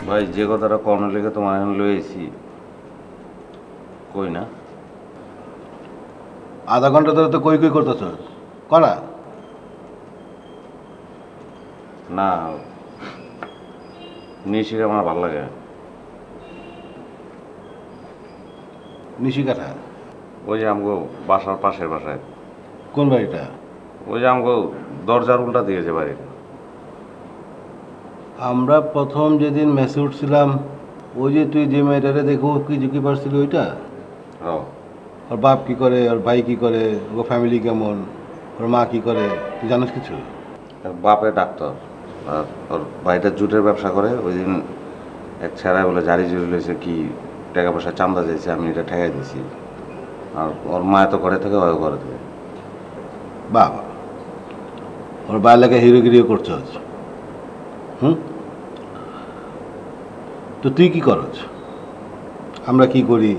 ভাই যে কথাটা কর্ণের লেগে তোমার এখন লয়েছি কই না আধা ঘন্টা ধরে তো কই কই করতেছ করা না নিশিকে আমার ভালো লাগে। নিশি কাঠা ওই যে আমগো বাসার পাশের বাসায়। কোন বাড়িটা? ওই যে আমগো দরজার উল্টা দিয়েছে বাড়িটা। আমরা প্রথম যেদিন মেসে উঠছিলাম ওই যে তুই যে মেয়েটারে দেখো কি ঝুঁকি পারছিলি ওইটা? ও ওর বাপ কি করে, ওর ভাই কি করে, ওর ফ্যামিলি কেমন, ওর মা কি করে, তুই জানিস কিছু? বাপে ডাক্তার আর ওর ভাইটা জুটের ব্যবসা করে। ওই দিন এক ছেড়ায় বলে জারি জুড়ি লইছে কি টাকা পয়সা চান্দা চাইছে, আমি এটা ঠেকাই দিছি। আর ওর মা তো ঘরে থেকে ওই ঘরে থেকে। বাবা ওর বাইরে লেগে হিরোগিরিও করছ। হুম, তো তুই কি করছ, আমরা কি করি,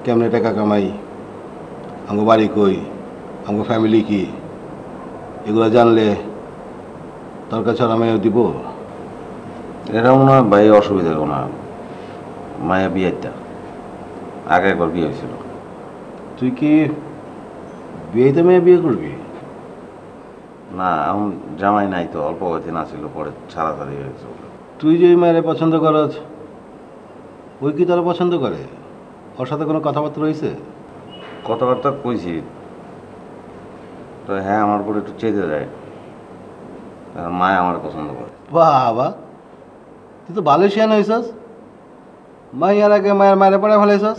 কেমনে টাকা কামাই, আমার বাড়ি কই, আমার ফ্যামিলি কি, এগুলো জানলে তোর কাছে আর আমি দিব? এটা মনে হয় ভাই অসুবিধা হলো না। মায়া বিয়েটা আগে একবার বিয়ে হয়েছিল। তুই কি বিয়েতে মেয়ে বিয়ে করবি? না এখন জামাই নাই তো, অল্প কদিন আসছিল, পরে ছাড়াছাড়ি হয়েছে। তুই যে ওই মেয়েরে পছন্দ করছ ওই কি তোরা পছন্দ করে? ওর সাথে কোনো কথাবার্তা রয়েছে? কথাবার্তা কইছি তো, হ্যাঁ আমার উপর একটু চেতে যায়। আর মায় আমার পছন্দ করে। বাবা তুই তো ভালো শিয়ান হয়েছস, মাইয়ার আগে মায়ের মায়ের পড়ে ফেলেছস।